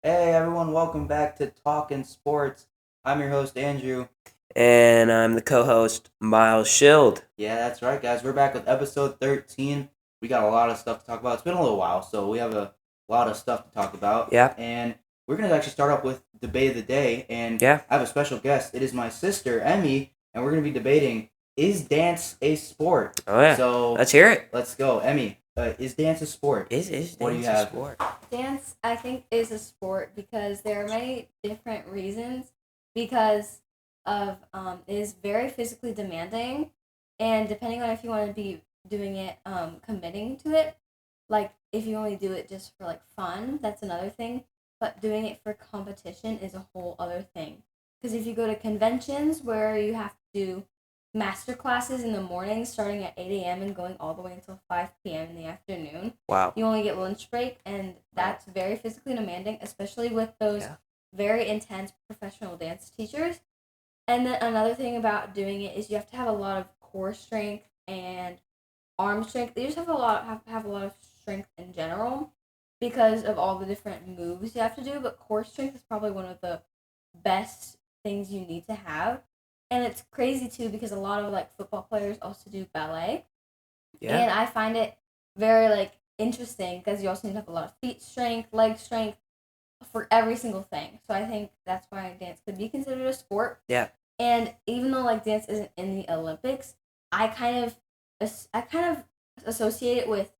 Hey everyone, welcome back to Talking Sports. I'm your host Andrew. And I'm the co-host, Miles Shield. Yeah, that's right, guys. We're back with episode 13. We got a lot of stuff to talk about. It's been a little while, so we have a lot of stuff to talk about. Yeah. And we're going to actually start off with debate of the day. And Yeah. I have a special guest. It is my sister, Emmy, and we're going to be debating, is dance a sport? Oh yeah. So let's hear it. Let's go. Emmy, is dance a sport? Is What do you dance a have? sport? Dance, I think, is a sport because there are many different reasons. Because of it is very physically demanding, and depending on if you want to be doing it, committing to it, like if you only do it just for like fun, that's another thing. But doing it for competition is a whole other thing. Because if you go to conventions where you have to do master classes in the morning starting at 8 a.m. and going all the way until 5 p.m. in the afternoon. Wow. You only get lunch break, and that's very physically demanding, especially with those very intense professional dance teachers. And then another thing about doing it is you have to have a lot of core strength and arm strength. You just have a lot of strength in general because of all the different moves you have to do. But core strength is probably one of the best things you need to have. And it's crazy too because a lot of like football players also do ballet. Yeah. And I find it very like interesting because you also need to have a lot of feet strength, leg strength for every single thing. So I think that's why dance could be considered a sport. Yeah. And even though like dance isn't in the Olympics, I kind of associate it with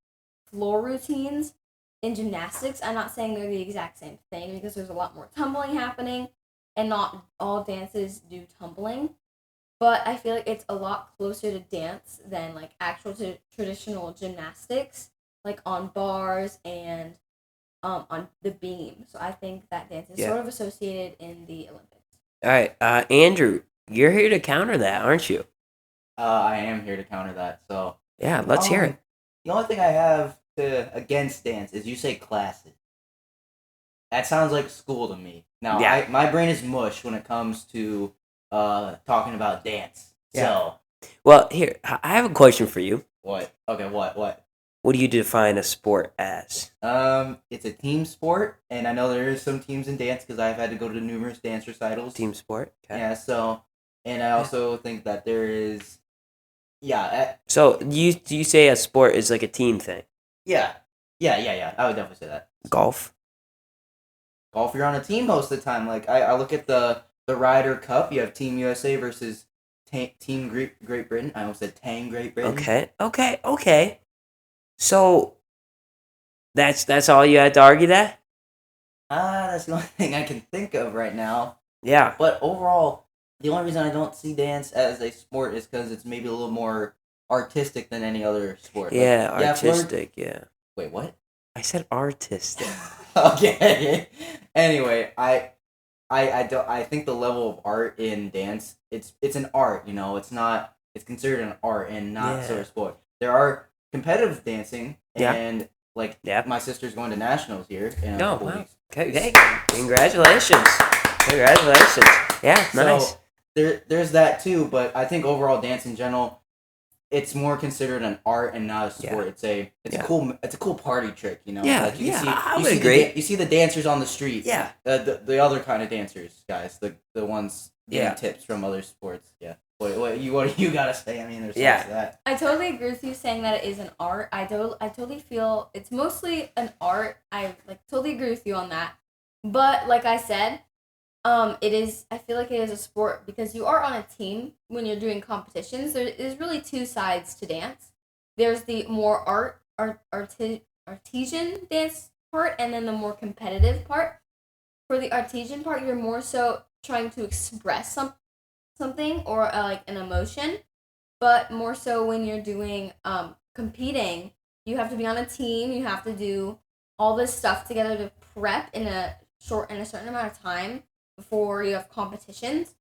floor routines in gymnastics. I'm not saying they're the exact same thing because there's a lot more tumbling happening, and not all dances do tumbling. But I feel like it's a lot closer to dance than like actual traditional gymnastics, like on bars and on the beam. So I think that dance is sort of associated in the Olympics. All right, Andrew, you're here to counter that, aren't you? I am here to counter that. So Yeah, let's hear it. The only thing I have to against dance is you say classes. That sounds like school to me. Now, my brain is mush when it comes to talking about dance. Yeah. So, Well, here, I have a question for you. what? Okay, what? What do you define a sport as? It's a team sport, and I know there is some teams in dance because I've had to go to numerous dance recitals. Team sport? Okay. Yeah. So, and I also think that there is, yeah, So, do you say a sport is like a team thing? yeah. I would definitely say that. Golf? Golf, you're on a team most of the time. Like I look at the Ryder Cup. You have Team USA versus Team Great Britain. I almost said Tang Great Britain. Okay. So, that's all you had to argue that? That's the only thing I can think of right now. Yeah. But overall, the only reason I don't see dance as a sport is because it's maybe a little more artistic than any other sport. Yeah, Like, artistic, yeah. Wait, what? I said artistic. Okay. Anyway, I think the level of art in dance, it's an art, it's considered an art and not sort of sport. There are competitive dancing and my sister's going to nationals here in a couple weeks. Okay. Congratulations. Yeah, nice. So there's that too, but I think overall dance in general, it's more considered an art and not a sport. Yeah. It's a cool party trick, Yeah, Like you I you would see agree. you see the dancers on the street. Yeah. The other kind of dancers, guys, the ones getting tips from other sports. Yeah. What do you gotta say? I mean, there's that. I totally agree with you saying that it is an art. I totally feel it's mostly an art. I like totally agree with you on that. But like I said, it is. I feel like it is a sport because you are on a team when you're doing competitions. There is really two sides to dance. There's the more artesian dance part, and then the more competitive part. For the artesian part, you're more so trying to express something or like an emotion, but more so when you're doing competing, you have to be on a team. You have to do all this stuff together to prep in a certain amount of time before you have competitions.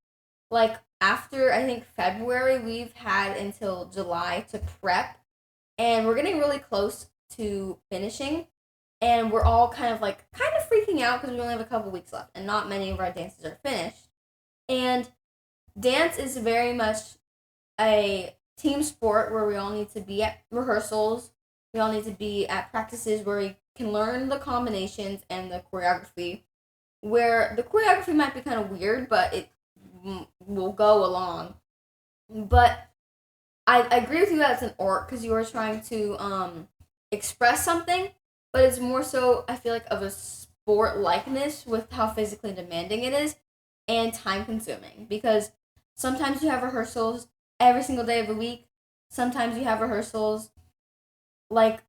Like after I think February, we've had until July to prep, and we're getting really close to finishing. And we're all kind of freaking out because we only have a couple weeks left, and not many of our dances are finished. And dance is very much a team sport where we all need to be at rehearsals. We all need to be at practices where we can learn the combinations and the choreography where the choreography might be kind of weird, but it will go along. But I agree with you that it's an art because you are trying to express something, but it's more so, I feel like, of a sport likeness with how physically demanding it is and time consuming. Because sometimes you have rehearsals every single day of the week. Sometimes you have rehearsals for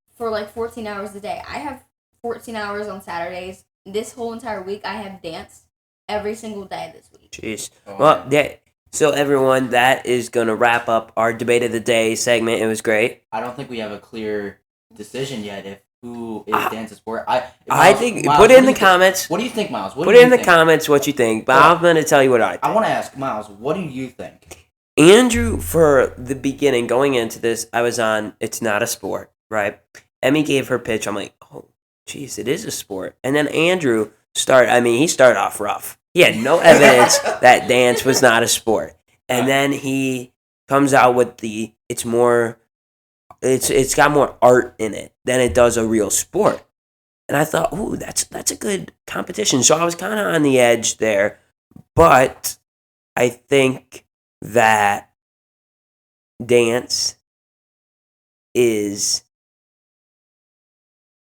14 hours a day. I have 14 hours on Saturdays. This whole entire week, I have dance every single day this week. Jeez. Well, yeah. So everyone, that is going to wrap up our debate of the day segment. It was great. I don't think we have a clear decision yet if who is dance a sport. I think put it in the comments. What do you think, Miles? Put it in the comments what you think. But I'm going to tell you what I think. I want to ask Miles, what do you think? Andrew, for the beginning, going into this, I was on It's Not a Sport, right? Emmy gave her pitch. I'm like, oh, geez, it is a sport. And then Andrew he started off rough. He had no evidence that dance was not a sport. And then he comes out with it's got more art in it than it does a real sport. And I thought, ooh, that's a good competition. So I was kind of on the edge there. But I think that dance is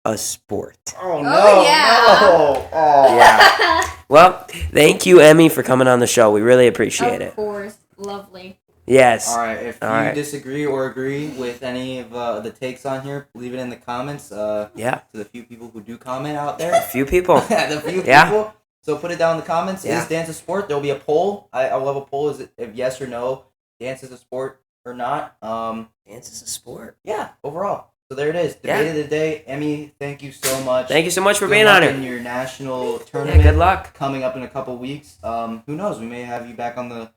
a sport. Oh, no. Yeah. No. Oh, yeah. Well, thank you, Emmy, for coming on the show. We really appreciate it. Of course. Lovely. Yes. All right. If you disagree or agree with any of the takes on here, leave it in the comments. Yeah. To the few people who do comment out there. A few people. The few people. So put it down in the comments. Yeah. Is dance a sport? There'll be a poll. I will have a poll. Is it if yes or no, dance is a sport or not? Dance is a sport. Yeah. Overall. So there it is. Debate of the day. Emmy, thank you so much. Thank you so much for being on here. In your national tournament. Yeah, good luck. Coming up in a couple weeks. Who knows? We may have you back on the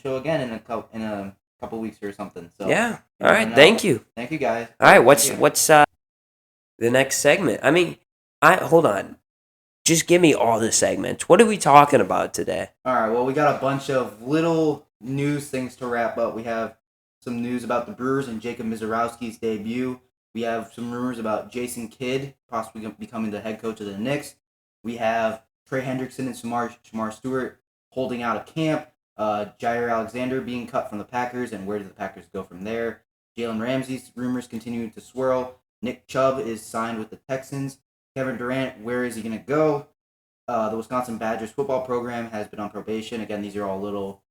show again in a couple weeks or something. So yeah. All right. Thank you. Thank you, guys. All right. What's the next segment? I mean, hold on. Just give me all the segments. What are we talking about today? All right. Well, we got a bunch of little news things to wrap up. We have some news about the Brewers and Jacob Mizorowski's debut. We have some rumors about Jason Kidd possibly becoming the head coach of the Knicks. We have Trey Hendrickson and Shamar Stewart holding out of camp. Jair Alexander being cut from the Packers, and where do the Packers go from there? Jalen Ramsey's rumors continue to swirl. Nick Chubb is signed with the Texans. Kevin Durant, where is he going to go? The Wisconsin Badgers football program has been on probation. Again, these are all little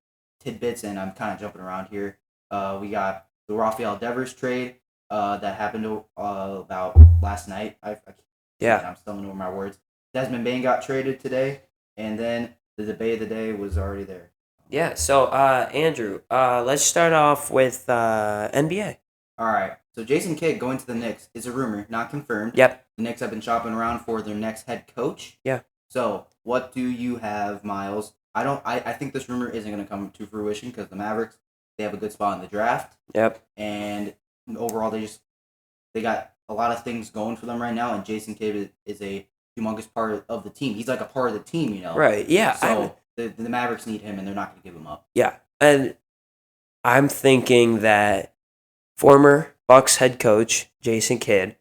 tidbits, and I'm kind of jumping around here. We got the Rafael Devers trade that happened about last night. I'm stumbling over my words. Desmond Bane got traded today, and then the debate of the day was already there. Yeah, so, Andrew, let's start off with NBA. All right, so Jason Kidd going to the Knicks is a rumor, not confirmed. Yep. The Knicks have been shopping around for their next head coach. Yeah. So, what do you have, Miles? I think this rumor isn't going to come to fruition because the Mavericks, they have a good spot in the draft. Yep. And overall, they got a lot of things going for them right now, and Jason Kidd is a humongous part of the team. He's like a part of the team, you know? Right, yeah. So, the Mavericks need him, and they're not going to give him up. Yeah, and I'm thinking that former Bucks head coach, Jason Kidd,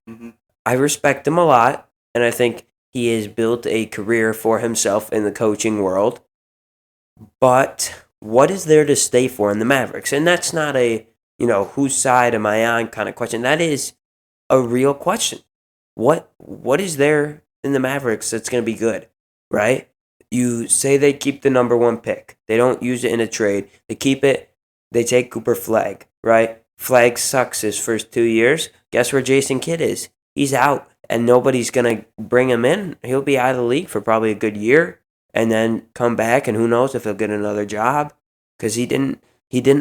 I respect him a lot, and I think he has built a career for himself in the coaching world. But what is there to stay for in the Mavericks? And that's not a, whose side am I on kind of question. That is a real question. What is there in the Mavericks that's going to be good, right? You say they keep the number one pick. They don't use it in a trade. They keep it. They take Cooper Flagg, right? Flagg sucks his first 2 years. Guess where Jason Kidd is? He's out, and nobody's going to bring him in. He'll be out of the league for probably a good year and then come back, and who knows if he'll get another job because he didn't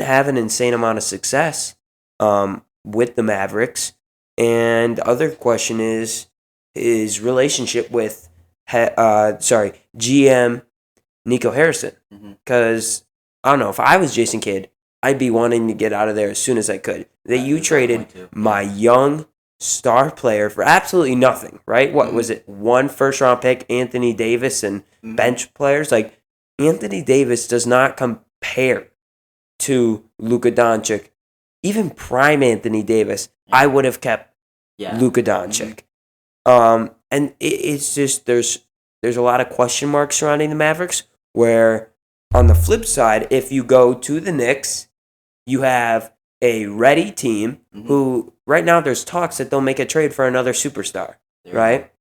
have an insane amount of success with the Mavericks. And the other question is his relationship with GM Nico Harrison. Because, I don't know, if I was Jason Kidd, I'd be wanting to get out of there as soon as I could. You traded my young star player for absolutely nothing, right? What was it? 1 first-round pick, Anthony Davis, and bench players? Like, Anthony Davis does not compare to Luka Doncic. Even prime Anthony Davis, I would have kept Luka Doncic. And it's just there's there's a lot of question marks surrounding the Mavericks, where on the flip side, if you go to the Knicks, you have a ready team who, right now, there's talks that they'll make a trade for another superstar, right?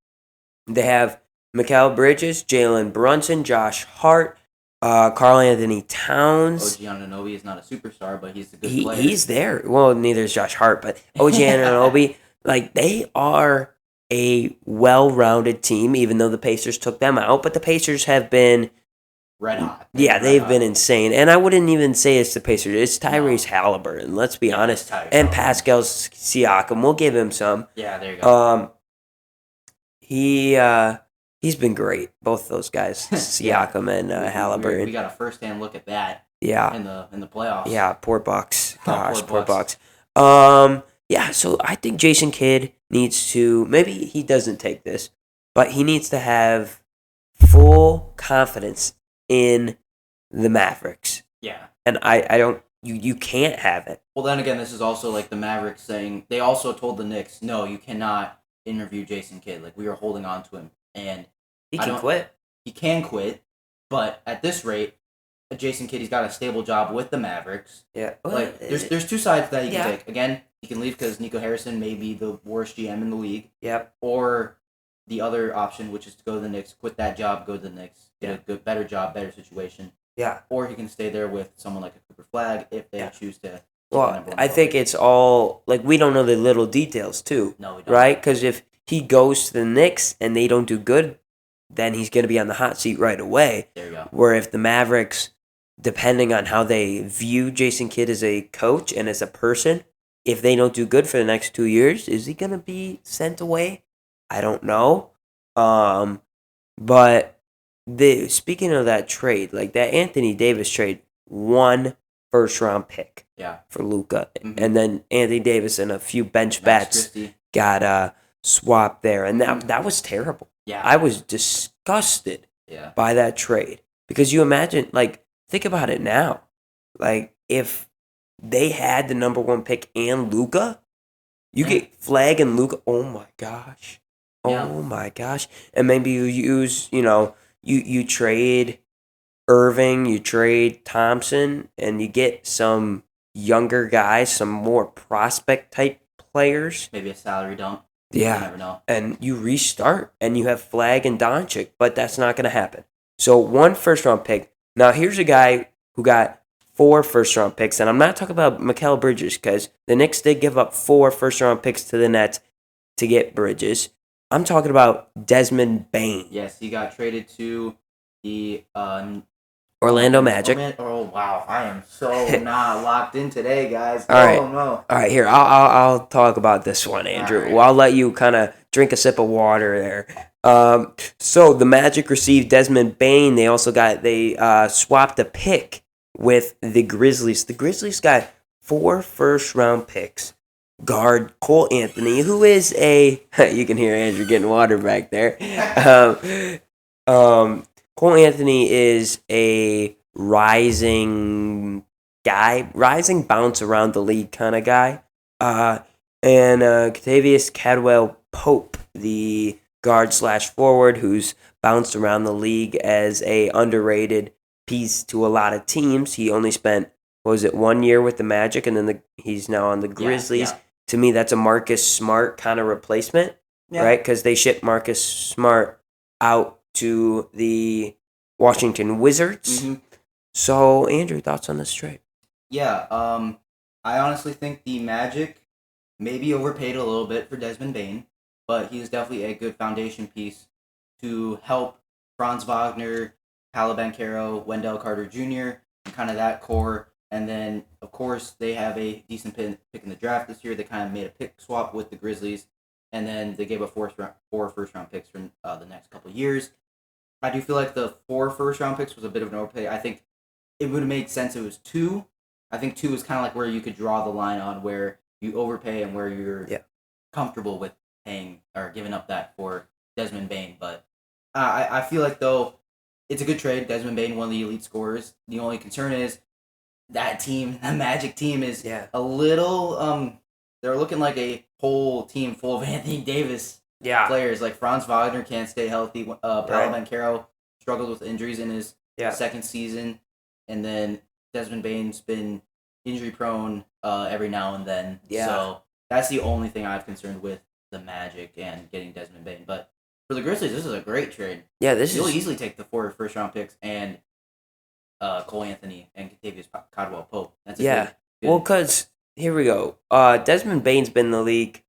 They have Mikal Bridges, Jalen Brunson, Josh Hart, Karl Anthony Towns. OG Anunoby is not a superstar, but he's a good player. He's there. Well, neither is Josh Hart, but OG Anunoby, like, they are a well-rounded team, even though the Pacers took them out. But the Pacers have been red hot. They've been insane. And I wouldn't even say it's the Pacers. It's Tyrese Halliburton, let's be honest. And Pascal Siakam. We'll give him some. Yeah, there you go. He's been great, both those guys, Siakam and Halliburton. We got a first-hand look at that. Yeah. In the playoffs. Yeah, poor Bucks. Gosh, poor Bucks. Yeah, so I think Jason Kidd needs to, maybe he doesn't take this, but he needs to have full confidence in the Mavericks. Yeah. And I don't, you can't have it. Well, then again, this is also like the Mavericks saying, they also told the Knicks, no, you cannot interview Jason Kidd. Like, we are holding on to him. And he can quit. He can quit, but at this rate, Jason Kidd, he's got a stable job with the Mavericks. Yeah. Like, there's two sides that he can take. Again, he can leave because Nico Harrison may be the worst GM in the league. Yep. Or the other option, which is to go to the Knicks, quit that job, go to the Knicks, get a good, better job, better situation. Yeah. Or he can stay there with someone like a Cooper Flag if they choose to. Well, I think it's all, like, we don't know the little details, too. No, we don't. Right? Because if he goes to the Knicks and they don't do good, then he's going to be on the hot seat right away. There you go. Where if the Mavericks, depending on how they view Jason Kidd as a coach and as a person, if they don't do good for the next 2 years, is he going to be sent away? I don't know. But speaking of that trade, like that Anthony Davis trade, 1 first-round pick for Luka. Mm-hmm. And then Anthony Davis and a few bench bats got swapped there. And that was terrible. Yeah. I was disgusted by that trade. Because you imagine, like, think about it now. Like, if they had the number 1 pick and Luka, you get Flag and Luka. Oh, my gosh. Oh, my gosh. And maybe you use, you trade Irving, you trade Thompson, and you get some younger guys, some more prospect-type players. Maybe a salary dump. Yeah. You never know. And you restart, and you have Flag and Doncic, but that's not going to happen. So 1 first-round pick. Now, here's a guy who got 4 first-round picks, and I'm not talking about Mikal Bridges, because the Knicks did give up 4 first-round picks to the Nets to get Bridges. I'm talking about Desmond Bane. Yes, he got traded to the Orlando Magic. Oh, wow. I am so not locked in today, guys. All right. No. All right, here. I'll talk about this one, Andrew. Right. Well, I'll let you kind of drink a sip of water there. So the Magic received Desmond Bane. They also swapped a pick with the Grizzlies. The Grizzlies got 4 first-round picks. Guard Cole Anthony, who is you can hear Andrew getting water back there. Cole Anthony is a rising bounce around the league kind of guy. And Kentavious Caldwell-Pope, the guard/forward, who's bounced around the league as a underrated piece to a lot of teams. He only spent, 1 year with the Magic, and then he's now on the Grizzlies. Yeah. To me, that's a Marcus Smart kind of replacement, right? Because they shipped Marcus Smart out to the Washington Wizards. Mm-hmm. So, Andrew, thoughts on this trade? Yeah, I honestly think the Magic maybe overpaid a little bit for Desmond Bane, but he was definitely a good foundation piece to help Franz Wagner, Paolo Banchero, Wendell Carter Jr., and kind of that core. And then, of course, they have a decent pick in the draft this year. They kind of made a pick swap with the Grizzlies. And then they gave up 4 first-round picks for the next couple of years. I do feel like the 4 first-round picks was a bit of an overpay. I think it would have made sense if it was 2. I think 2 is kind of like where you could draw the line on where you overpay and where you're comfortable with paying or giving up that for Desmond Bane. But I feel like, though, it's a good trade. Desmond Bane, one of the elite scorers. The only concern is that team, the Magic team, is a little, they're looking like a whole team full of Anthony Davis players. Like Franz Wagner can't stay healthy. Paolo Banchero struggled with injuries in his second season, and then Desmond Bane's been injury prone every now and then. Yeah. So that's the only thing I'm concerned with the Magic and getting Desmond Bane. But for the Grizzlies, this is a great trade. Yeah, you'll easily take the 4 first-round picks and Cole Anthony and Kentavious Caldwell-Pope. That's good. Well, because here we go. Desmond Bane's been in the league.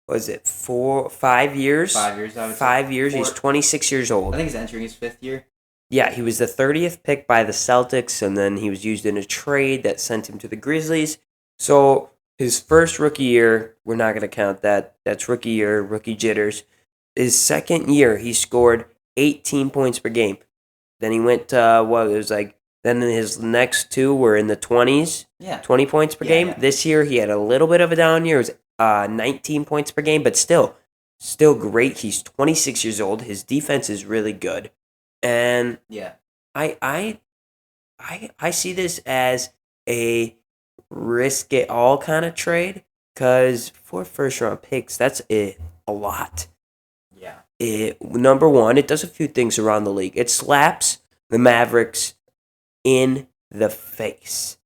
Was it 5 years? 5 years. I would say. 5 years. He's 26 years old. I think he's entering his 5th year. Yeah, he was the 30th pick by the Celtics, and then he was used in a trade that sent him to the Grizzlies. So his first rookie year, we're not going to count that. That's rookie year, rookie jitters. His second year, he scored 18 points per game. Then he went to, then his next 2 were in the 20s. Yeah. 20 points per game. Yeah. This year, he had a little bit of a down year. It was 19 points per game, but still great. He's 26 years old. His defense is really good. And I see this as a risk it all kind of trade, because 4 first-round picks, that's a lot. Yeah. Number one, it does a few things around the league. It slaps the Mavericks in the face.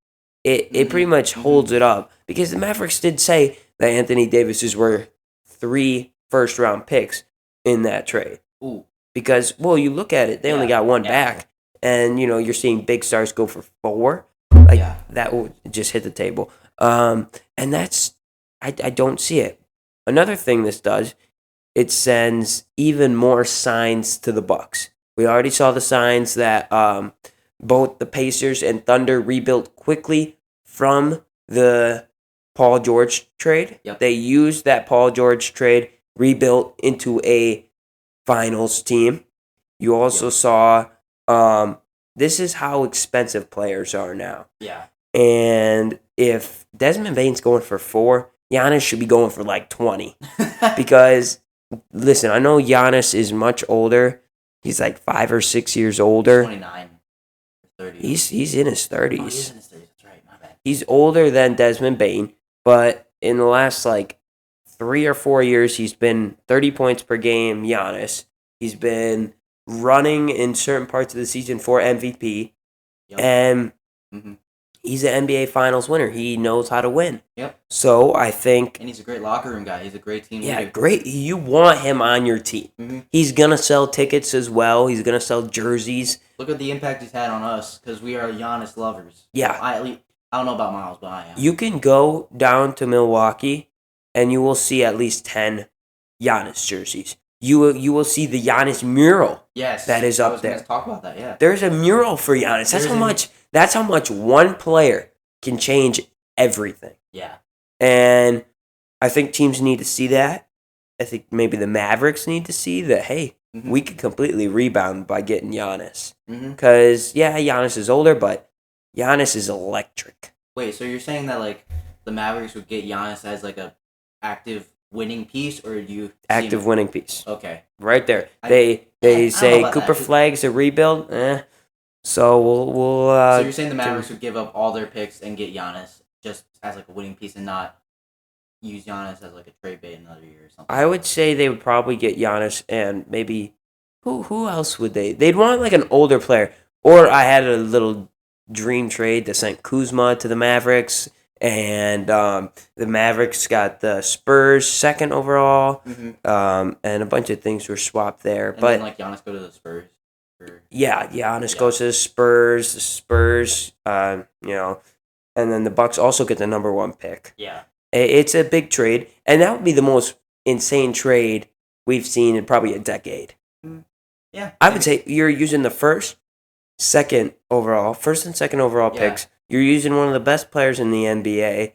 It pretty much holds it up, because the Mavericks did say that Anthony Davis is worth 3 first-round picks in that trade. Ooh. Because, you look at it, they only got 1 back, and, you're seeing big stars go for 4. That will just hit the table. And that's, I don't see it. Another thing this does, it sends even more signs to the Bucks. We already saw the signs that both the Pacers and Thunder rebuilt quickly from the Paul George trade. Yep. They used that Paul George trade, rebuilt into a finals team. You also saw this is how expensive players are now. Yeah. And if Desmond Bane's going for 4, Giannis should be going for 20. Because, listen, I know Giannis is much older. He's 5 or 6 years older. 29. 30. He's in his 30s. Oh, he's in his 30s. That's right. My bad. He's older than Desmond Bane, but in the last 3 or 4 years, he's been 30 points per game, Giannis. He's been running in certain parts of the season for MVP. Yep. And he's an NBA Finals winner. He knows how to win. Yep. So I think... And he's a great locker room guy. He's a great team leader. Yeah, great. You want him on your team. Mm-hmm. He's going to sell tickets as well. He's going to sell jerseys. Look at the impact he's had on us, because we are Giannis lovers. Yeah. I don't know about Miles, but I am. You can go down to Milwaukee, and you will see at least 10 Giannis jerseys. You will see the Giannis mural. Yes, that is up there. Let's talk about that. Yeah, there's a mural for Giannis. That's how much one player can change everything. Yeah, and I think teams need to see that. I think maybe the Mavericks need to see that. Hey, we could completely rebound by getting Giannis. Because Giannis is older, but Giannis is electric. Wait, so you're saying that the Mavericks would get Giannis as a active winning piece, or you active winning piece? Okay, right there. They say Cooper Flag's a rebuild. So we'll. So you're saying the Mavericks would give up all their picks and get Giannis just as a winning piece, and not use Giannis as a trade bait another year or something? I would say they would probably get Giannis, and maybe who else would they? They'd want an older player. Or I had a little dream trade that sent Kuzma to the Mavericks. And the Mavericks got the Spurs 2nd overall, and a bunch of things were swapped there. And but then, Giannis go to the Spurs. Giannis goes to the Spurs. The Spurs, and then the Bucks also get the number 1 pick. Yeah, it's a big trade, and that would be the most insane trade we've seen in probably a decade. Yeah, I would say you're using the first and second overall picks. You're using one of the best players in the NBA,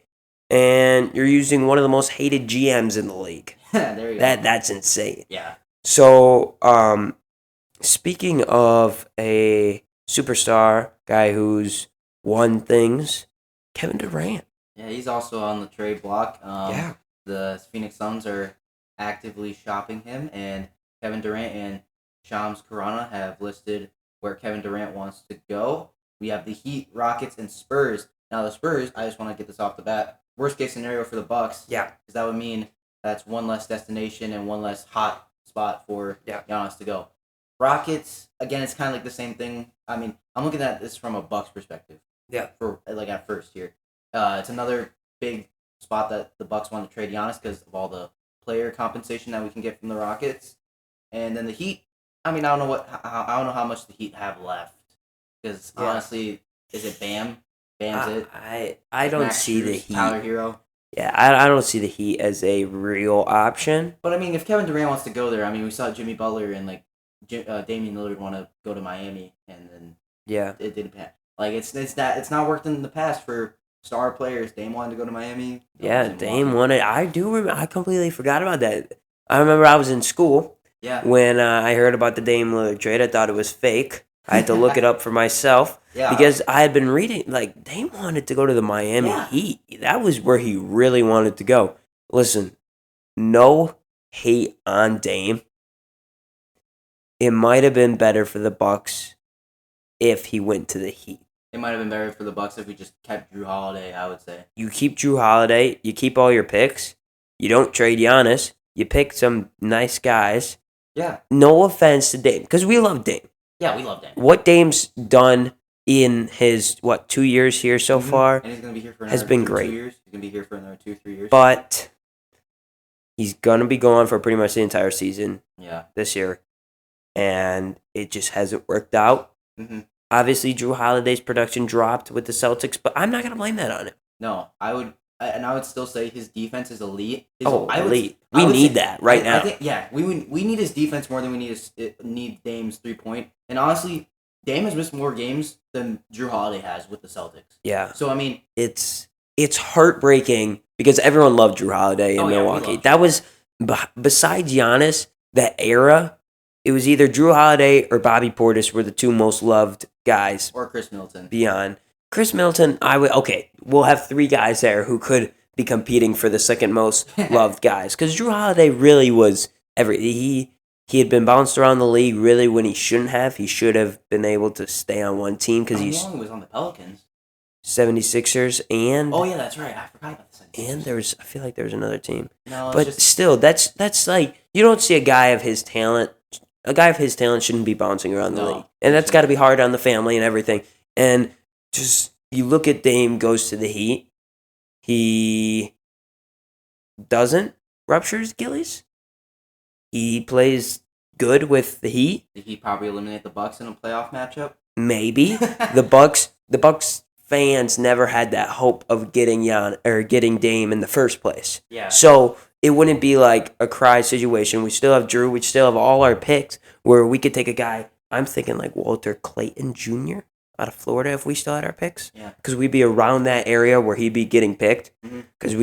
and you're using one of the most hated GMs in the league. There you go. That's insane. Yeah. So, speaking of a superstar guy who's won things, Kevin Durant. Yeah, he's also on the trade block. The Phoenix Suns are actively shopping him, and Kevin Durant and Shams Charania have listed where Kevin Durant wants to go. We have the Heat, Rockets, and Spurs. Now, the Spurs, I just want to get this off the bat. Worst case scenario for the Bucks. Yeah. Because that would mean That's one less destination and one less hot spot for Yeah. Giannis to go. Rockets, again, it's kind of like the same thing. I mean, I'm looking at this from a Bucks perspective. Yeah. For like at first here, it's another big spot that the Bucks want to trade Giannis because of all the player compensation that we can get from the Rockets, and then the Heat. I mean, I don't know how much the Heat have left because honestly, is it Bam? Bam's it. I don't Max see the Strus, Heat. Tyler Hero. Yeah, I don't see the Heat as a real option. But I mean, if Kevin Durant wants to go there, I mean, we saw Jimmy Butler and like Damian Lillard want to go to Miami, and then it didn't pan. Like it's not worked in the past for star players. Dame wanted to go to Miami. Yeah, Dame wanted. I do remember. I completely forgot about that. I remember I was in school. Yeah. When I heard about the Dame Lillard trade, I thought it was fake. I had to look it up for myself. Yeah. Because I had been reading, like, Dame wanted to go to the Miami Heat. That was where he really wanted to go. Listen, no hate on Dame. It might have been better for the Bucks if he went to the Heat. It might have been better for the Bucks if we just kept Drew Holiday, I would say. You keep Drew Holiday. You keep all your picks. You don't trade Giannis. You pick some nice guys. Yeah. No offense to Dame, because we love Dame. Yeah, we love Dame. What Dame's done in his 2 years here so far, and he's gonna be here for has been great. 2 years. He's gonna be here for another 2-3 years. But he's gonna be gone for pretty much the entire season. Yeah. This year, and it just hasn't worked out. Mm-hmm. Obviously, Drew Holiday's production dropped with the Celtics, but I'm not gonna blame that on him. No, I would still say his defense is elite. Elite. We need that right now. I think, we need his defense more than we need Dame's 3-point. And honestly, Dame has missed more games than Drew Holiday has with the Celtics. Yeah. So I mean, it's heartbreaking because everyone loved Drew Holiday in Milwaukee. That was besides Giannis, that era. It was either Drew Holiday or Bobby Portis were the two most loved guys. Or Chris Middleton. Beyond Chris Middleton, we'll have three guys there who could be competing for the second most loved guys. Because Drew Holiday really was he had been bounced around the league really when he shouldn't have. He should have been able to stay on one team because How long was on the Pelicans? 76ers and oh yeah, that's right. I forgot about the 76ers. And I feel like there was another team. No, but still, that's like you don't see a guy of his talent. A guy of his talent shouldn't be bouncing around the league, and that's got to be hard on the family and everything. And just you look at Dame goes to the Heat, he doesn't rupture his Achilles. He plays good with the Heat. Did he probably eliminate the Bucks in a playoff matchup? Maybe the Bucks fans never had that hope of getting Dame in the first place. Yeah. So it wouldn't be like a cry situation. We still have Drew. We still have all our picks where we could take a guy. I'm thinking like Walter Clayton Jr. out of Florida if we still had our picks. Yeah. Because we'd be around that area where he'd be getting picked. Because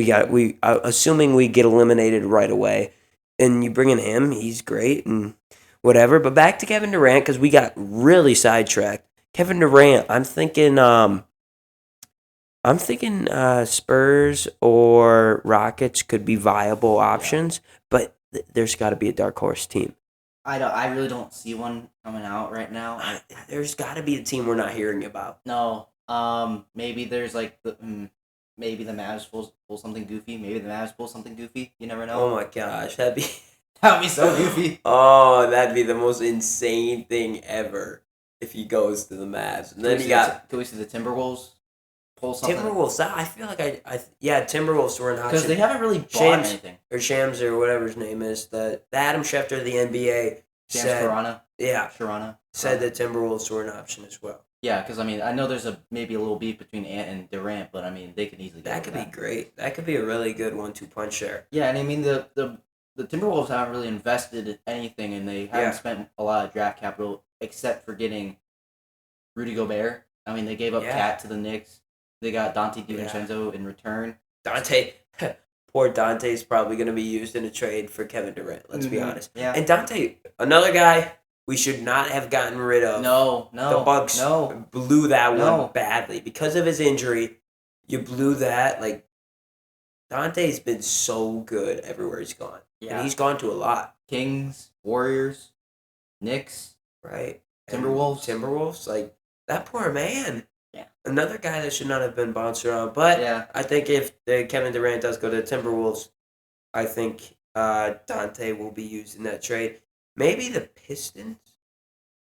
assuming we get eliminated right away, and you bring in him, he's great and whatever. But back to Kevin Durant because we got really sidetracked. Kevin Durant, I'm thinking Spurs or Rockets could be viable options, but there's got to be a dark horse team. I really don't see one coming out right now. There's got to be a team we're not hearing about. No. Maybe there's like maybe the Mavs pull something goofy. Maybe the Mavs pull something goofy. You never know. Oh my gosh, that'd be so goofy. Oh, that'd be the most insane thing ever if he goes to the Mavs. And then Can we see the Timberwolves pull something? Timberwolves. I feel like Timberwolves were an option because they haven't really bought anything. Or Shams or whatever his name is. The Adam Schefter of the NBA Sharana. Said that Timberwolves were an option as well. Yeah, because I mean I know there's maybe a little beef between Ant and Durant, but I mean they could easily. That could be great. That could be a really good 1-2 punch there. Yeah, and I mean the Timberwolves haven't really invested anything, and they haven't spent a lot of draft capital except for getting Rudy Gobert. I mean they gave up Cat to the Knicks. They got Dante DiVincenzo in return. Poor Dante's probably going to be used in a trade for Kevin Durant. Let's be honest. Yeah. And Dante, another guy we should not have gotten rid of. No. The Bucks blew that one badly because of his injury. You blew that. Like Dante's been so good everywhere he's gone. Yeah. And he's gone to a lot. Kings, Warriors, Knicks, right? Timberwolves. Like that poor man. Yeah. Another guy that should not have been bounced around. But I think if Kevin Durant does go to the Timberwolves, I think Dante will be used in that trade. Maybe the Pistons.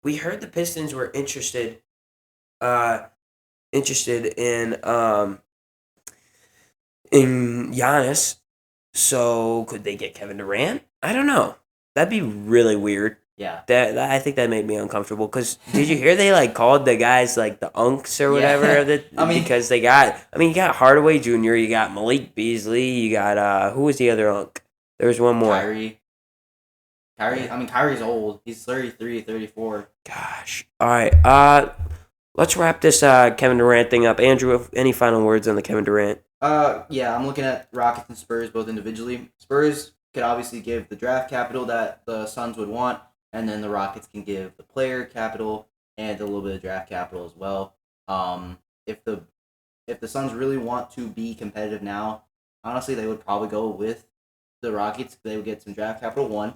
We heard the Pistons were interested in Giannis. So could they get Kevin Durant? I don't know. That'd be really weird. Yeah. That I think that made me uncomfortable. Because did you hear they called the guys the unks or whatever? Because they got. You got Hardaway Jr. You got Malik Beasley. You got who was the other unk? There was one more. Kyrie. Kyrie's old. He's 33, 34. Gosh. All right. Let's wrap this Kevin Durant thing up. Andrew, any final words on the Kevin Durant? Yeah, I'm looking at Rockets and Spurs both individually. Spurs could obviously give the draft capital that the Suns would want, and then the Rockets can give the player capital and a little bit of draft capital as well. If the Suns really want to be competitive now, honestly, they would probably go with the Rockets. They would get some draft capital one,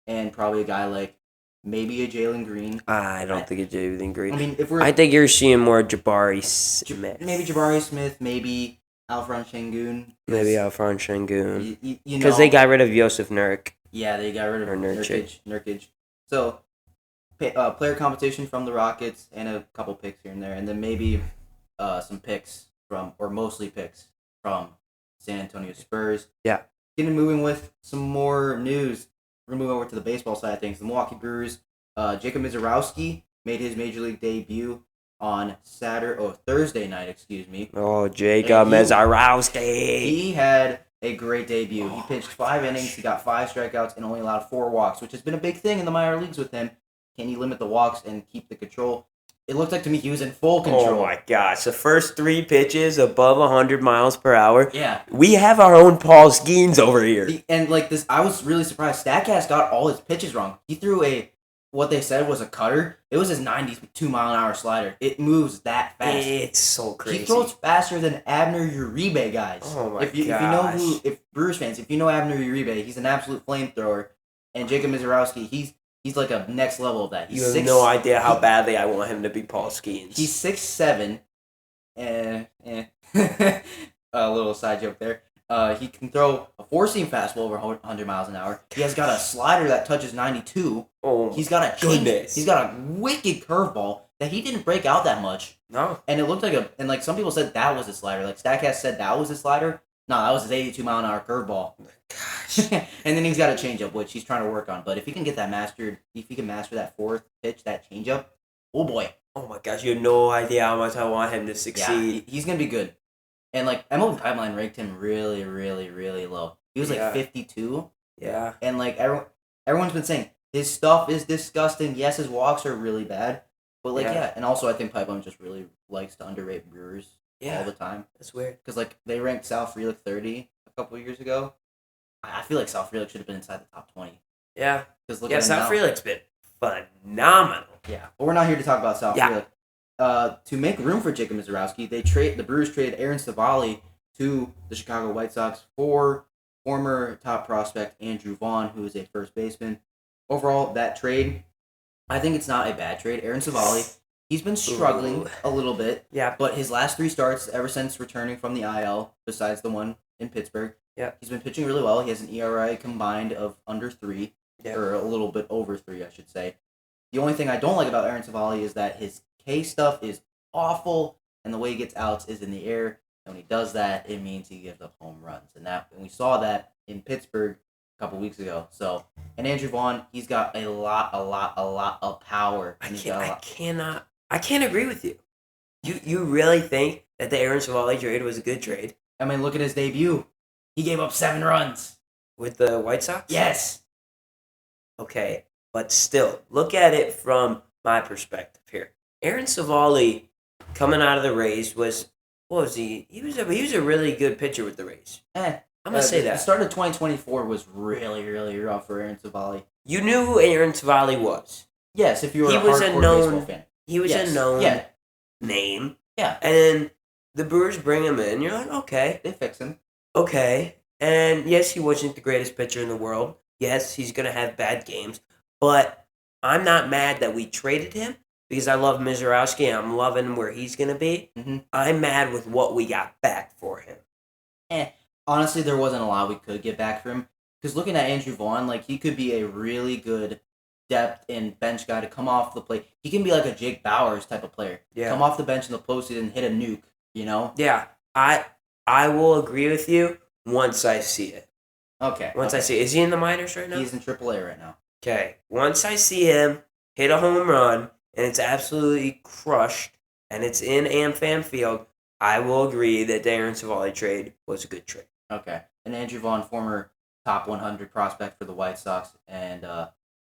and probably a guy like maybe a Jalen Green. I don't think it's Jalen Green. I think you're seeing more Jabari Smith. Maybe Jabari Smith. Maybe Alfred Sengun. Maybe Alfred Sengun. Because they got rid of Yosef Nurk. Yeah, they got rid of Nurkic. So, player competition from the Rockets and a couple picks here and there. And then maybe some picks mostly picks from San Antonio Spurs. Yeah. Moving with some more news. We're going to move over to the baseball side of things. The Milwaukee Brewers, Jacob Mizorowski made his Major League debut on Thursday night, excuse me. Oh, Jacob Mizorowski. He had a great debut. He pitched 5 innings, he got 5 strikeouts, and only allowed 4 walks, which has been a big thing in the minor leagues with him. Can he limit the walks and keep the control? It looked like to me he was in full control. Oh my gosh, the first 3 pitches above 100 miles per hour. Yeah. We have our own Paul Skeens over here. I was really surprised. StatCast got all his pitches wrong. He threw what they said was a cutter. It was his 92-mile-an-hour slider. It moves that fast. It's so crazy. He throws faster than Abner Uribe, guys. Oh my gosh. If Brewers fans, if you know Abner Uribe, he's an absolute flamethrower. And Jacob Mizorowski, he's like a next level of that. You have no idea how badly I want him to be Paul Skeens. He's 6'7". A little side joke there. He can throw a 4-seam fastball over 100 miles an hour. He has got a slider that touches 92. Oh, he's got He's got a wicked curveball that he didn't break out that much. No. And it looked like some people said that was his slider. Like StatCast said that was his slider. No, that was his 82-mile-an-hour curveball. Gosh. And then he's got a changeup, which he's trying to work on. But if he can get that mastered, if he can master that 4th pitch, that changeup, oh boy. Oh my gosh, you have no idea how much I want him to succeed. Yeah, he's going to be good. And MLB Pipeline ranked him really, really, really low. He was 52. Yeah. And everyone's been saying his stuff is disgusting. Yes, his walks are really bad. But and also I think Pipeline just really likes to underrate Brewers all the time. That's weird. Because they ranked Sal Frelick 30 a couple of years ago. I feel like Sal Frelick should have been inside the top 20. Yeah. Because Sal Frelick's been phenomenal. Yeah. But we're not here to talk about Sal Frelick. To make room for Jacob Mizorowski, the Brewers traded Aaron Savali to the Chicago White Sox for former top prospect Andrew Vaughn, who is a first baseman. Overall, that trade, I think it's not a bad trade. Aaron Savali, he's been struggling a little bit. Yeah. But his last 3 starts, ever since returning from the IL, besides the one in Pittsburgh, he's been pitching really well. He has an ERA combined of under 3, or a little bit over 3, I should say. The only thing I don't like about Aaron Savali is that his K stuff is awful, and the way he gets outs is in the air. And when he does that, it means he gives up home runs. And we saw that in Pittsburgh a couple weeks ago. So, and Andrew Vaughn, he's got a lot of power. I can't agree with you. You really think that the Aaron Savali trade was a good trade? I mean, look at his debut. He gave up 7 runs. With the White Sox? Yes. Okay, but still, look at it from my perspective here. Aaron Savali, coming out of the Rays, what was he? He was a really good pitcher with the Rays. I'm gonna say that. The start of 2024 was really, really rough for Aaron Savali. You knew who Aaron Savali was. Yes, if you were a hardcore baseball fan. He was a known name. Yeah. And the Brewers bring him in. You're like, okay. They fix him. Okay. And yes, he wasn't the greatest pitcher in the world. Yes, he's gonna have bad games. But I'm not mad that we traded him. Because I love Mizorowski and I'm loving where he's going to be. Mm-hmm. I'm mad with what we got back for him. Honestly, there wasn't a lot we could get back for him. because looking at Andrew Vaughn, like he could be a really good depth and bench guy to come off the plate. He can be like a Jake Bowers type of player. Yeah. Come off the bench in the postseason and hit a nuke. Yeah, I will agree with you once I see it. Okay. Once I see it. Is he in the minors right now? He's in AAA right now. Okay. Once I see him hit a home run and it's absolutely crushed and it's in AmFam Field, I will agree that Darren Savali trade was a good trade. Okay. And Andrew Vaughn, former top 100 prospect for the White Sox. And,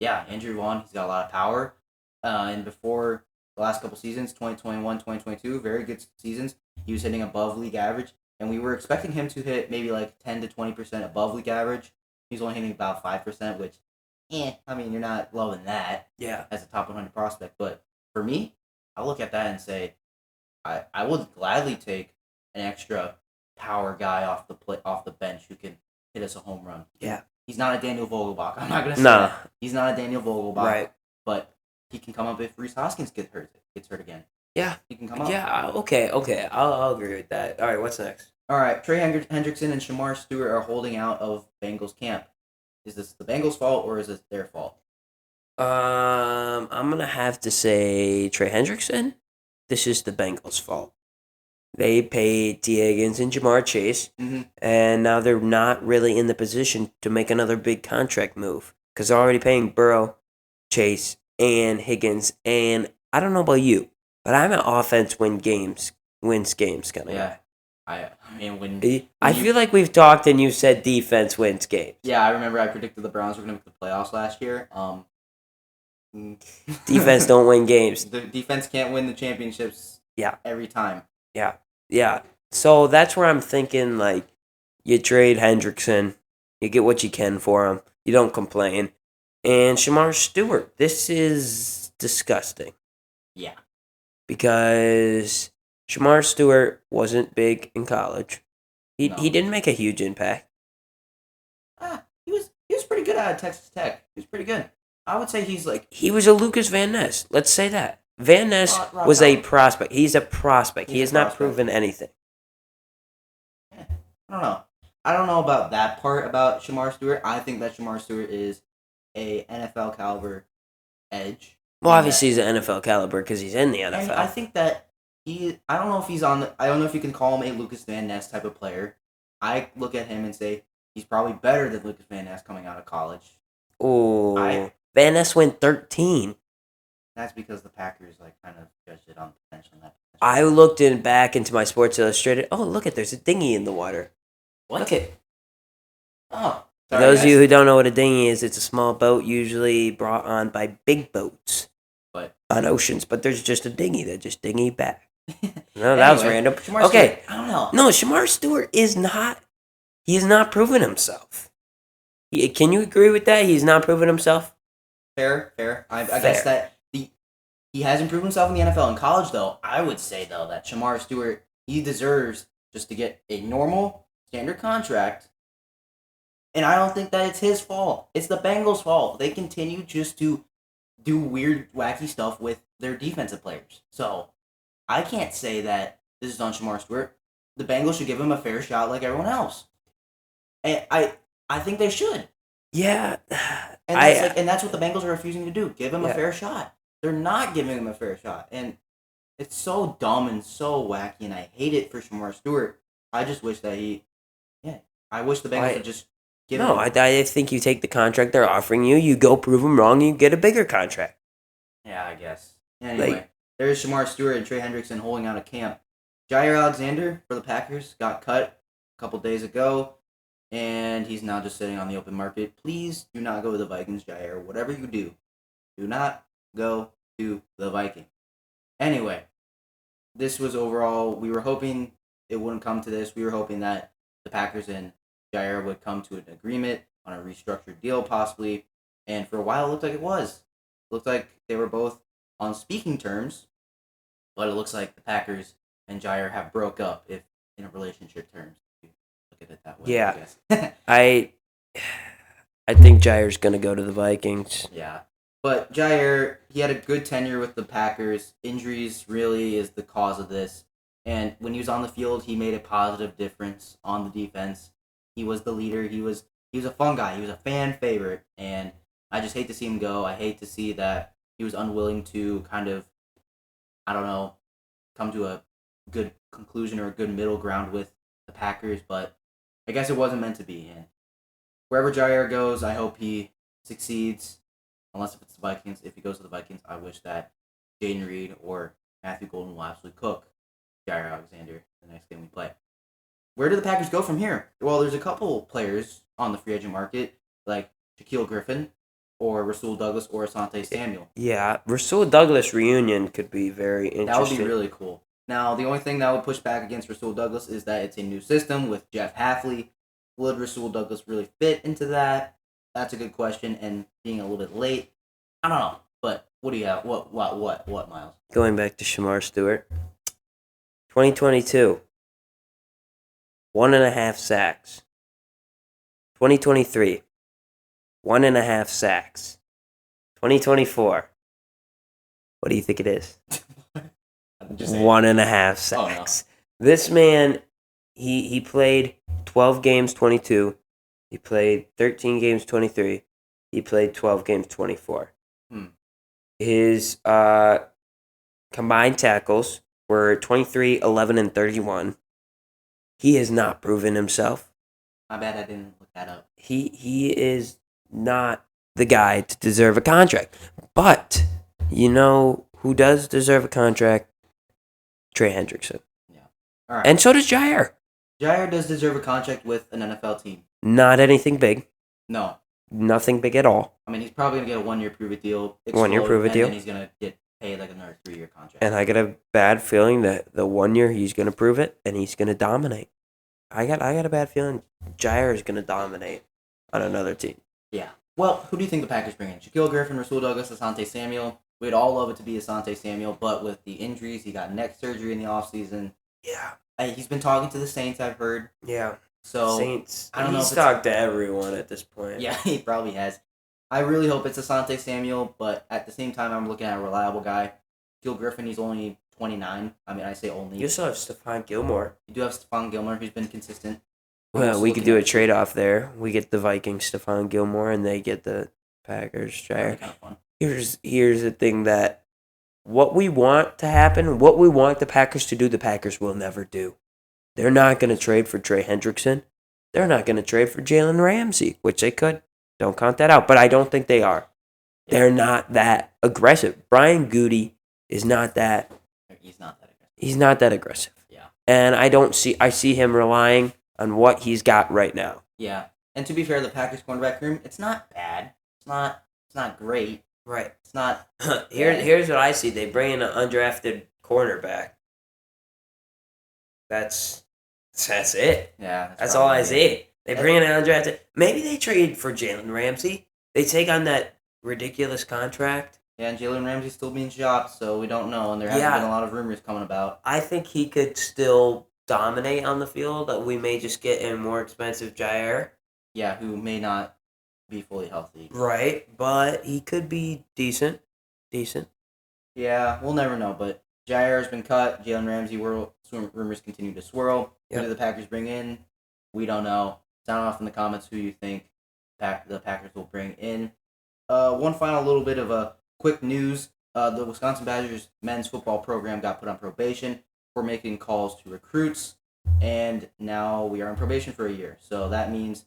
Andrew Vaughn, he's got a lot of power. And before the last couple seasons, 2021, 2022, very good seasons, he was hitting above league average. And we were expecting him to hit maybe like 10 to 20% above league average. He's only hitting about 5%, which, you're not loving that as a top 100 prospect. But for me, I look at that and say, I would gladly take an extra power guy off the bench who can hit us a home run. Yeah. He's not a Daniel Vogelbach. I'm not going to say that. He's not a Daniel Vogelbach. Right. But he can come up if Rhys Hoskins gets hurt again. Yeah. He can come up. Yeah, okay. I'll agree with that. All right, what's next? All right, Trey Hendrickson and Shamar Stewart are holding out of Bengals camp. Is this the Bengals' fault or is this their fault? I'm going to have to say Trey Hendrickson. This is the Bengals' fault. They paid T. Higgins and Jamar Chase, and now they're not really in the position to make another big contract move because they're already paying Burrow, Chase, and Higgins. And I don't know about you, but I'm an offense wins games kind of guy. I feel like we've talked and you said defense wins games. Yeah, I remember I predicted the Browns were going to make the playoffs last year. Defense don't win games. The defense can't win the championships every time. Yeah. So that's where I'm thinking, like, you trade Hendrickson, you get what you can for him, you don't complain. And Shamar Stewart, this is disgusting. Yeah. Because Shamar Stewart wasn't big in college. He didn't make a huge impact. He was pretty good at Texas Tech. He was pretty good. I would say he was a Lucas Van Ness. Let's say that. Van Ness was a prospect. He's a prospect. He has not proven anything. I don't know. I don't know about that part about Shamar Stewart. I think that Shamar Stewart is a NFL caliber edge. Well, obviously he's an NFL caliber because he's in the NFL. And I think that I don't know if he's I don't know if you can call him a Lucas Van Ness type of player. I look at him and say he's probably better than Lucas Van Ness coming out of college. Oh, Van Ness went 13. That's because the Packers kind of judged it on potential. I looked back into my Sports Illustrated. Oh, look there's a dinghy in the water. What? Look it. Oh. For those of you who don't know what a dinghy is, it's a small boat usually brought on by big boats on oceans. But there's just a dinghy that just dinghy back. No, that was random. Shamar Stewart, I don't know. No, Shamar Stewart he has not proven himself. Can you agree with that? He's not proven himself? Fair. I guess that he hasn't proven himself in the NFL. In college, though, I would say, that Shamar Stewart, he deserves just to get a normal, standard contract. And I don't think that it's his fault. It's the Bengals' fault. They continue just to do weird, wacky stuff with their defensive players. So, I can't say that this is on Shamar Stewart. The Bengals should give him a fair shot like everyone else. And I think they should. Yeah. And that's what the Bengals are refusing to do. Give him a fair shot. They're not giving him a fair shot. And it's so dumb and so wacky, and I hate it for Shamar Stewart. I just wish that I wish the Bengals would just give him. No, I think you take the contract they're offering you, you go prove them wrong, you get a bigger contract. Yeah, I guess. Anyway, there's Shamar Stewart and Trey Hendrickson holding out of camp. Jair Alexander for the Packers got cut a couple days ago, and he's now just sitting on the open market. Please do not go to the Vikings, Jair. Whatever you do not go to the Vikings. Anyway, this was overall, we were hoping it wouldn't come to this. We were hoping that the Packers and Jair would come to an agreement on a restructured deal possibly, and for a while it looked like it was. It looked like they were both on speaking terms, but it looks like the Packers and Jair have broke up, if in a relationship terms. Look at it that way. Yeah. I guess. I think Jair's going to go to the Vikings. Yeah. But Jair, he had a good tenure with the Packers. Injuries really is the cause of this. And when he was on the field, he made a positive difference on the defense. He was the leader. He was he was a fun guy. He was a fan favorite, and I just hate to see him go. I hate to see that he was unwilling to kind of, I don't know, come to a good conclusion or a good middle ground with the Packers, but I guess it wasn't meant to be. And wherever Jair goes, I hope he succeeds. Unless if it's the Vikings. If he goes to the Vikings, I wish that Jaden Reed or Matthew Golden will absolutely cook Jair Alexander the next game we play. Where do the Packers go from here? Well, there's a couple players on the free agent market, like Shaquille Griffin or Rasul Douglas or Asante Samuel. Yeah, Rasul Douglas reunion could be very interesting. That would be really cool. Now, the only thing that would push back against Rasul Douglas is that it's a new system with Jeff Hafley. Would Rasul Douglas really fit into that? That's a good question, and being a little bit late, I don't know. But what do you have? What, Miles? Going back to Shamar Stewart. 2022, 1.5 sacks. 2023, 1.5 sacks. 2024, what do you think it is? 1.5 sacks. Oh, no. This man, he played 12 games, 22. He played 13 games, 23. He played 12 games, 24. His combined tackles were 23, 11, and 31. He has not proven himself. My bad, I didn't look that up. He is not the guy to deserve a contract. But you know who does deserve a contract? Trey Hendrickson. Yeah. All right. And so does Jair. Jair does deserve a contract with an NFL team. Not anything big. No. Nothing big at all. I mean, he's probably going to get a 1-year prove-it deal. 1-year prove-it deal. And then he's going to get paid like another 3-year contract. And I get a bad feeling that the 1 year he's going to prove it and he's going to dominate. I got a bad feeling Jair is going to dominate on another team. Yeah. Well, who do you think the Packers bring in? Shaquille Griffin, Rasul Douglas, Asante Samuel. We'd all love it to be Asante Samuel, but with the injuries, he got neck surgery in the offseason. Yeah. He's been talking to the Saints, I've heard. Yeah. So Saints. I don't know. He's talked to everyone at this point. Yeah, he probably has. I really hope it's Asante Samuel, but at the same time, I'm looking at a reliable guy. Shaquille Griffin, he's only 29. I mean, I say only. You still have Stephon Gilmore. You do have Stephon Gilmore, who's been consistent. Well, we could do a trade-off there. We get the Vikings Stephon Gilmore, and they get the Packers Jair. Kind of fun. Here's the thing that what we want to happen, what we want the Packers to do, the Packers will never do. They're not going to trade for Trey Hendrickson. They're not going to trade for Jalen Ramsey, which they could. Don't count that out, but I don't think they are. They're not that aggressive. Brian Goody is not that. He's not that aggressive. He's not that aggressive. Yeah. And I see him relying on what he's got right now. Yeah. And to be fair, the Packers cornerback room, it's not bad. It's not great. Right. It's not. Here's what I see. They bring in an undrafted cornerback. That's it. Yeah. That's all I see. They bring in an undrafted. Maybe they trade for Jalen Ramsey. They take on that ridiculous contract. Yeah, and Jalen Ramsey's still being shopped, so we don't know, and there haven't been a lot of rumors coming about. I think he could still dominate on the field. We may just get a more expensive Jair. Yeah, who may not be fully healthy. Right, but he could be decent. Yeah, we'll never know, but Jair has been cut. Jalen Ramsey rumors continue to swirl. Who do the Packers bring in? We don't know. Sound off in the comments who you think the Packers will bring in. One final little bit of a quick news. The Wisconsin Badgers men's football program got put on probation for making calls to recruits, and now we are on probation for a year. So that means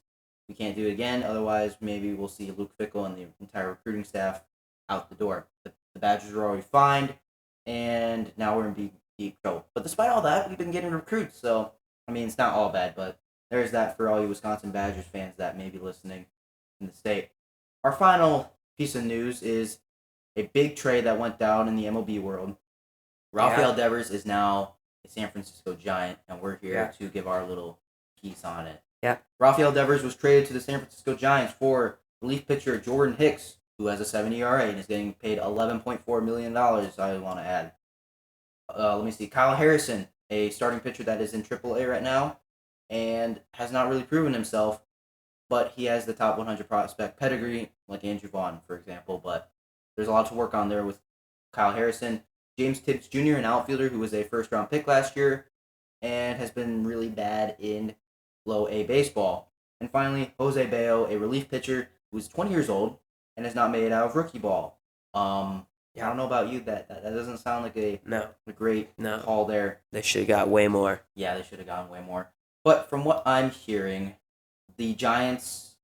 we can't do it again. Otherwise, maybe we'll see Luke Fickell and the entire recruiting staff out the door. The Badgers were already fined, and now we're in deep trouble. But despite all that, we've been getting recruits. So, I mean, it's not all bad, but there's that for all you Wisconsin Badgers fans that may be listening in the state. Our final piece of news is a big trade that went down in the MLB world. Rafael Devers is now a San Francisco Giant, and we're here to give our little piece on it. Yeah. Rafael Devers was traded to the San Francisco Giants for relief pitcher Jordan Hicks, who has a 7 ERA and is getting paid $11.4 million, I want to add. Let me see. Kyle Harrison, a starting pitcher that is in AAA right now and has not really proven himself, but he has the top 100 prospect pedigree, like Andrew Vaughn, for example. But there's a lot to work on there with Kyle Harrison. James Tibbs Jr., an outfielder who was a first-round pick last year and has been really bad in low A baseball. And finally, Jose Bayo, a relief pitcher who's 20 years old and is not made out of rookie ball. I don't know about you. That doesn't sound like a great call there. They should have got way more. Yeah, they should have gotten way more. But from what I'm hearing, the Giants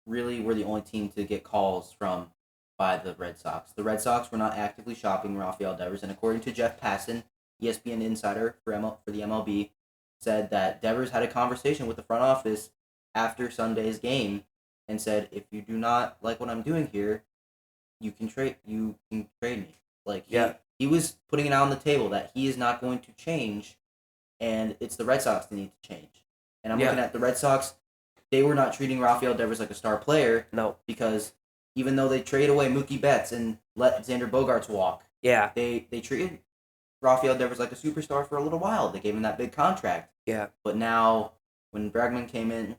really were the only team to get calls from by the Red Sox. The Red Sox were not actively shopping Rafael Devers, and according to Jeff Passan, ESPN insider for the MLB, said that Devers had a conversation with the front office after Sunday's game and said, if you do not like what I'm doing here, you can trade me. Like, he was putting it out on the table that he is not going to change, and it's the Red Sox that need to change. And I'm looking at the Red Sox. They were not treating Rafael Devers like a star player. No. Because even though they trade away Mookie Betts and let Xander Bogaerts walk, they treated Rafael Devers like a superstar for a little while. They gave him that big contract. Yeah. But now, when Bregman came in,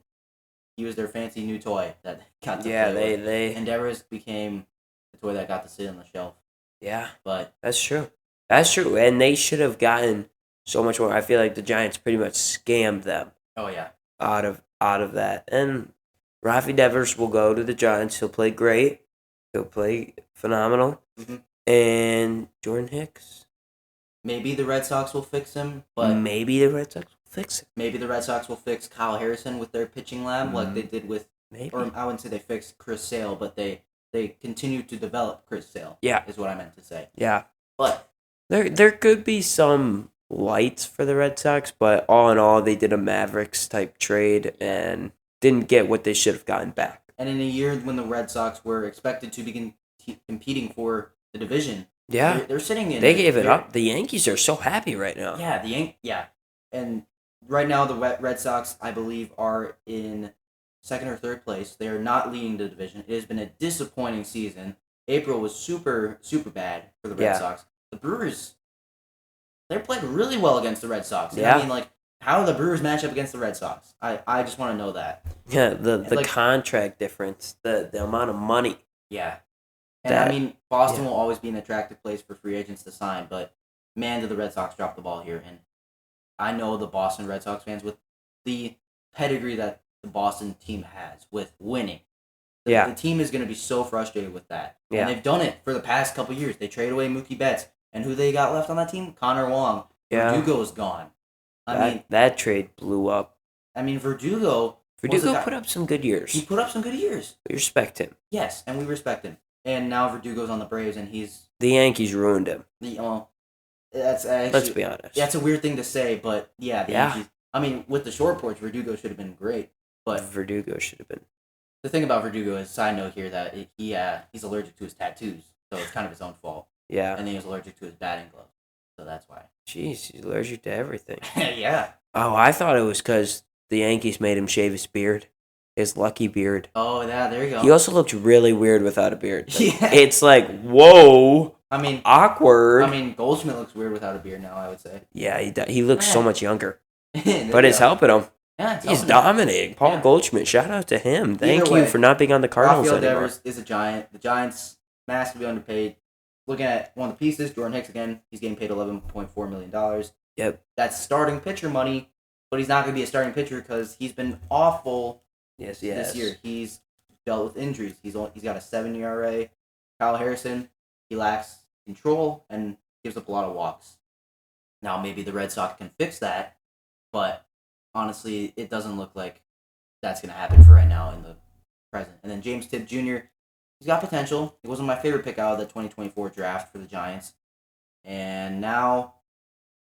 he was their fancy new toy that got to play with. And Devers became the toy that got to sit on the shelf. Yeah. But that's true. That's true. And they should have gotten so much more. I feel like the Giants pretty much scammed them. Oh, yeah. Out of that. And Rafi Devers will go to the Giants. He'll play great. He'll play phenomenal. Mm-hmm. And Jordan Hicks. Maybe the Red Sox will fix him, but maybe the Red Sox will fix it. Maybe the Red Sox will fix Kyle Harrison with their pitching lab, like they did with. Maybe. Or I wouldn't say they fixed Chris Sale, but they continue to develop Chris Sale. Yeah, is what I meant to say. Yeah, but there could be some lights for the Red Sox, but all in all, they did a Mavericks type trade and didn't get what they should have gotten back. And in a year when the Red Sox were expected to begin competing for the division, they're sitting in. They gave it up. The Yankees are so happy right now. Yeah, and right now the Red Sox, I believe, are in second or third place. They are not leading the division. It has been a disappointing season. April was super, super bad for the Red Sox. The Brewers, they played really well against the Red Sox. Yeah. I mean, like, how do the Brewers match up against the Red Sox? I just want to know that. Yeah, the contract difference, the amount of money. Yeah. And I mean, Boston will always be an attractive place for free agents to sign, but man, did the Red Sox drop the ball here. And I know the Boston Red Sox fans, with the pedigree that the Boston team has with winning. The team is going to be so frustrated with that. Yeah. And they've done it for the past couple years. They trade away Mookie Betts. And who they got left on that team? Connor Wong. Yeah. Verdugo's gone. That trade blew up. I mean, Verdugo put up some good years. He put up some good years. We respect him. Yes, and we respect him. And now Verdugo's on the Braves, and he's... The Yankees ruined him. That's actually... Let's be honest. That's a weird thing to say, but the Yankees... I mean, with the short porch, Verdugo should have been great, but... Verdugo should have been. The thing about Verdugo is, side note here, that he's allergic to his tattoos, so it's kind of his own fault. Yeah. And then he was allergic to his batting gloves, so that's why. Jeez, he's allergic to everything. Yeah. Oh, I thought it was because the Yankees made him shave his beard. His lucky beard. Oh, yeah, there you go. He also looked really weird without a beard. Yeah. It's like, whoa. I mean, awkward. I mean, Goldschmidt looks weird without a beard now, I would say. Yeah, he looks so much younger. But it's helping him. Yeah, he's dominating. Paul Goldschmidt, shout out to him. Thank you for not being on the Cardinals Rafael anymore. Devers is a Giant. The Giants, massively underpaid. Looking at one of the pieces, Jordan Hicks again, he's getting paid $11.4 million. Yep. That's starting pitcher money, but he's not going to be a starting pitcher because he's been awful this year. He's dealt with injuries. He's got a 7 ERA. Kyle Harrison, he lacks control and gives up a lot of walks. Now, maybe the Red Sox can fix that, but honestly, it doesn't look like that's going to happen for right now in the present. And then James Tibb Jr., he's got potential. He wasn't my favorite pick out of the 2024 draft for the Giants. And now,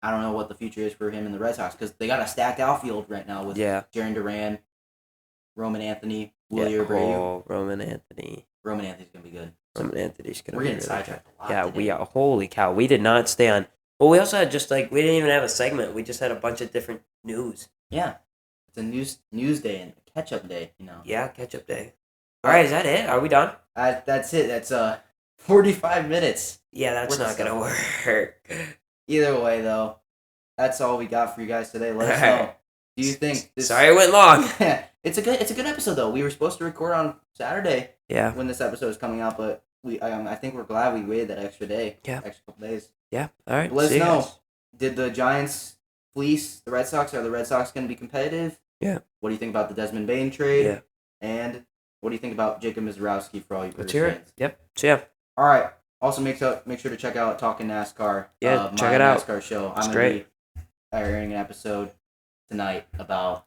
I don't know what the future is for him in the Red Sox because they got a stacked outfield right now with Jarren Duran, Roman Anthony, Willie Abreu. Oh, Roman Anthony. Roman Anthony's going to be good. Roman Anthony's going to be good. We're getting sidetracked a lot today. We are. Holy cow. We did not stay on. Well, we also had we didn't even have a segment. We just had a bunch of different news. Yeah. It's a news day and a catch-up day, you know. Yeah, catch-up day. All right, is that it? Are we done? That's it. That's 45 minutes. Yeah, that's not going to work. Either way, though, that's all we got for you guys today. Let us know. Do you think this... Sorry it went long. It's a good episode, though. We were supposed to record on Saturday when this episode is coming out, but I think we're glad we waited that extra day. Yeah. Extra couple days. Yeah, all right. But let us know. Did the Giants fleece the Red Sox? Are the Red Sox going to be competitive? Yeah. What do you think about the Desmond Bane trade? Yeah. And what do you think about Jacob Mizorowski for all you Let's Brewers hear fans? it. Yep. So yeah. All right. Also, make sure to check out Talking NASCAR. Yeah, my check it out. NASCAR show. It's I'm going to be airing an episode tonight about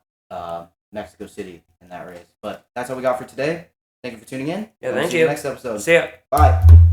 Mexico City in that race. But that's all we got for today. Thank you for tuning in. Yeah, We'll thank see you. next episode. See ya. Bye.